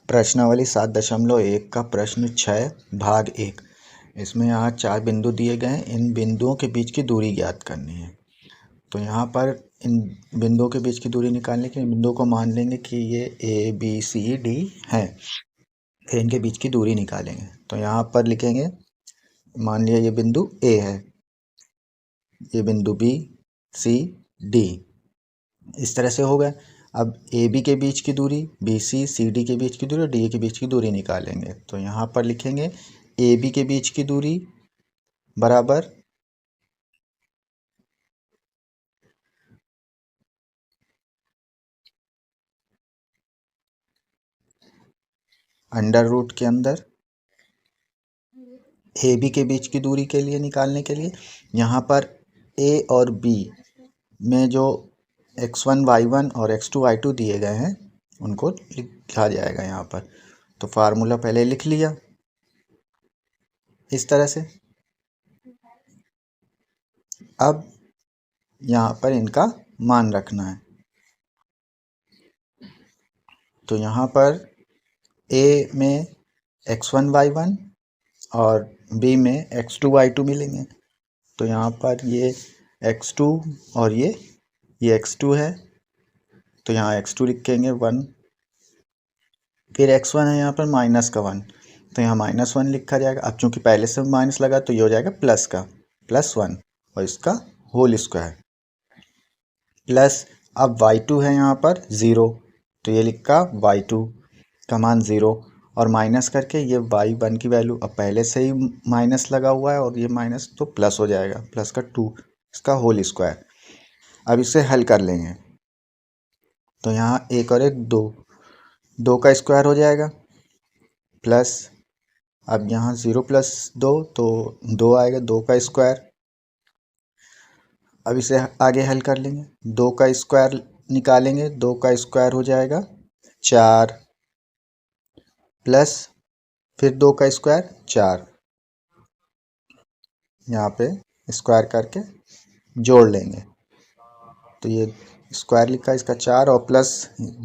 प्रश्नावली 7.1 का प्रश्न 6 भाग 1। इसमें यहाँ 4 बिंदु दिए गए हैं। इन बिंदुओं के बीच की दूरी ज्ञात करनी है। तो यहाँ पर इन बिंदुओं के बीच की दूरी निकालने के लिए बिंदुओं को मान लेंगे कि ये ABCD हैं। फिर इनके बीच की दूरी निकालेंगे। तो यहाँ पर लिखेंगे, मान लिया ये बिंदु A है, ये बिंदु BCD, इस तरह से हो गए। अब AB के बीच की दूरी, BCD के बीच की दूरी और DA के बीच की दूरी निकालेंगे। तो यहाँ पर लिखेंगे AB के बीच की दूरी बराबर अंडर रूट के अंदर AB के बीच की दूरी के लिए निकालने के लिए यहाँ पर A और B में जो x1 y1 और x2 y2 दिए गए हैं उनको लिखा जाएगा यहाँ पर। तो फार्मूला पहले लिख लिया इस तरह से। अब यहाँ पर इनका मान रखना है। तो यहाँ पर A में x1 y1 और B में x2 y2 मिलेंगे। तो यहाँ पर ये x2 और ये x2 है, तो यहाँ x2 लिखेंगे 1। फिर x1 है यहाँ पर माइनस का 1, तो यहाँ -1 लिखा जाएगा। अब चूंकि पहले से माइनस लगा तो ये हो जाएगा प्लस का +1 और इसका होल स्क्वायर प्लस। अब y2 है यहाँ पर 0, तो ये लिखा y2 का मान 0 और माइनस करके ये y1 की वैल्यू, अब पहले से ही माइनस लगा हुआ है और ये माइनस तो प्लस हो जाएगा, प्लस का 2, इसका होल स्क्वायर। अब इसे हल कर लेंगे। तो यहाँ 1 और 1 2 का स्क्वायर हो जाएगा प्लस, अब यहाँ 0 + 2 तो 2 आएगा, 2 का स्क्वायर। अब इसे आगे हल कर लेंगे, 2 का स्क्वायर निकालेंगे, 2 का स्क्वायर हो जाएगा 4 प्लस फिर 2 का स्क्वायर 4, यहाँ पे स्क्वायर करके जोड़ लेंगे। तो ये स्क्वायर लिखा इसका 4 और प्लस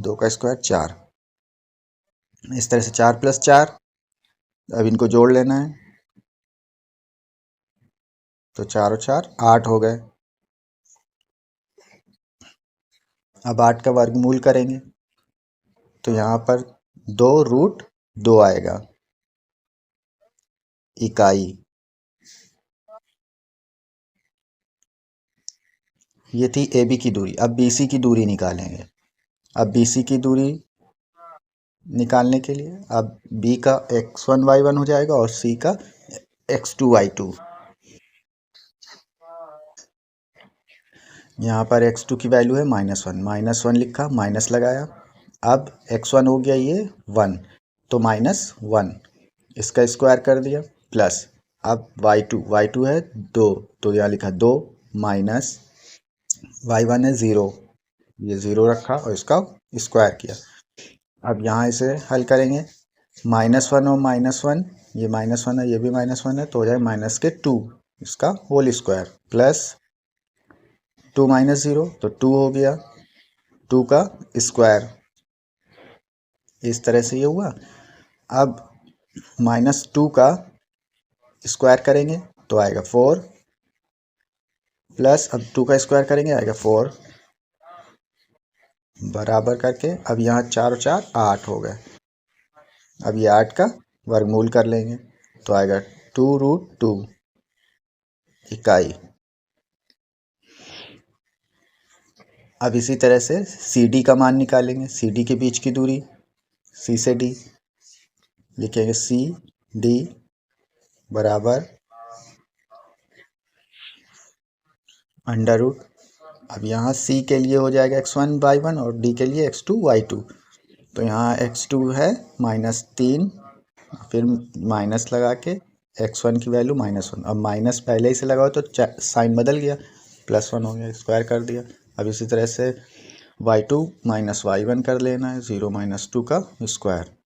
2 का स्क्वायर 4, इस तरह से 4 + 4। अब इनको जोड़ लेना है, तो 4 और 4 8 हो गए। अब 8 का वर्गमूल करेंगे, तो यहाँ पर 2√2 आएगा इकाई। ये थी AB की दूरी। अब BC की दूरी निकालेंगे। अब BC की दूरी निकालने के लिए अब B का x1 y1 हो जाएगा और C का x2 y2। यहाँ पर x2 की वैल्यू है -1 लिखा, माइनस लगाया। अब x1 हो गया ये 1, तो -1, इसका स्क्वायर कर दिया प्लस। अब y2 है 2, तो यहाँ लिखा 2 माइनस y1 है 0, ये 0 रखा और इसका स्क्वायर किया। अब यहाँ इसे हल करेंगे, -1 और -1, ये -1 है, ये भी -1 है, तो हो जाए -2, इसका होल स्क्वायर प्लस 2 - 0 तो 2 हो गया, 2 का स्क्वायर। इस तरह से ये हुआ। अब -2 का स्क्वायर करेंगे तो आएगा 4 प्लस, अब 2 का स्क्वायर करेंगे आएगा 4 बराबर करके, अब यहाँ 4 और 4 8 हो गए। अब ये 8 का वर्गमूल कर लेंगे तो आएगा 2√2 इकाई। अब इसी तरह से CD का मान निकालेंगे। CD के बीच की दूरी C से D लिखेंगे, CD बराबर अंडर रूट। अब यहाँ C के लिए हो जाएगा x1 y1 और D के लिए x2 y2। तो यहाँ x2 है -3, फिर माइनस लगा के x1 की वैल्यू -1। अब माइनस पहले ही से लगाओ तो साइन बदल गया, +1 हो गया, स्क्वायर कर दिया। अब इसी तरह से y2 - y1 कर लेना है, 0 - 2 का स्क्वायर।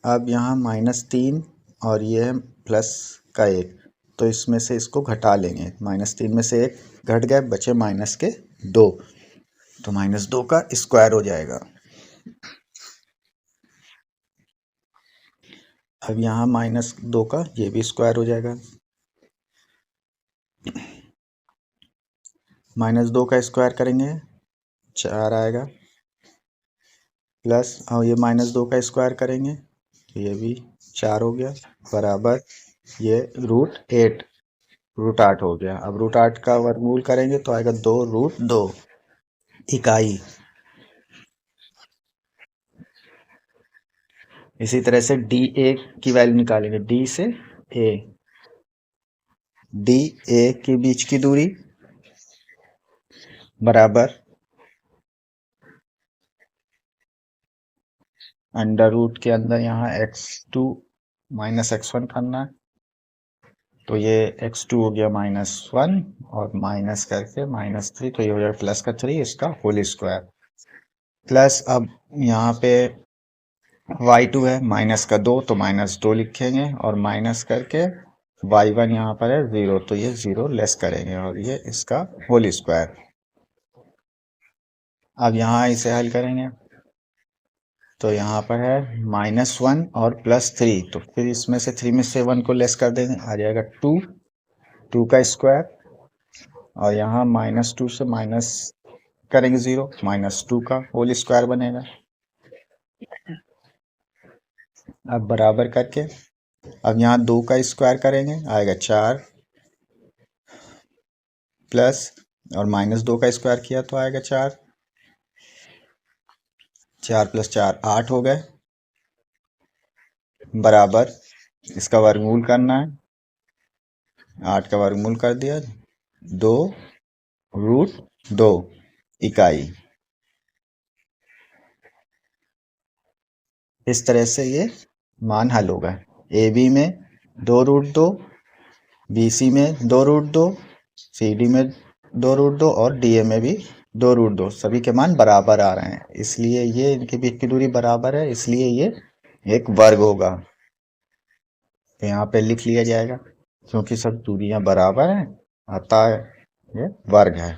अब यहाँ -3 और ये है प्लस का 1, तो इसमें से इसको घटा लेंगे। -3 में से 1 घट गए, बचे -2, तो -2 का स्क्वायर हो जाएगा। अब यहाँ -2 का ये भी स्क्वायर हो जाएगा, -2 का स्क्वायर करेंगे 4 आएगा, प्लस और ये -2 का स्क्वायर करेंगे तो ये भी 4 हो गया, बराबर ये √8 हो गया। अब √8 का वर्गमूल करेंगे तो आएगा 2√2 इकाई। इसी तरह से डी ए की वैल्यू निकालेंगे, डी से ए, डी ए के बीच की दूरी बराबर अंडर रूट के अंदर यहाँ x2 माइनस x1 करना है, तो ये x2 हो गया -1 और माइनस करके -3, तो ये हो जाएगा +3 इसका होल स्क्वायर, प्लस अब यहाँ पे y2 है -2 तो -2 लिखेंगे और माइनस करके y1 यहाँ पर है 0 तो ये 0 लेस करेंगे और ये इसका होल स्क्वायर। अब यहाँ इसे हल करेंगे तो यहाँ पर है -1 और +3, तो फिर इसमें से 3 में से 1 को लेस कर देंगे, आ जाएगा 2 का स्क्वायर और यहाँ -2 से माइनस करेंगे 0, -2 का होल स्क्वायर बनेगा। अब बराबर करके अब यहाँ 2 का स्क्वायर करेंगे आएगा 4, प्लस और -2 का स्क्वायर किया तो आएगा 4, 4 + 4 8 हो गए, बराबर इसका वर्गमूल करना है, 8 का वर्गमूल कर दिया 2√2 इकाई। इस तरह से ये मान हल होगा। ए बी में 2√2, बी सी में 2√2, सी डी में 2√2 और डी ए में भी 2√2, सभी के मान बराबर आ रहे हैं, इसलिए ये इनके बीच की दूरी बराबर है, इसलिए ये एक वर्ग होगा। तो यहाँ पे लिख लिया जाएगा क्योंकि सब दूरियां बराबर हैं, अतः ये वर्ग है।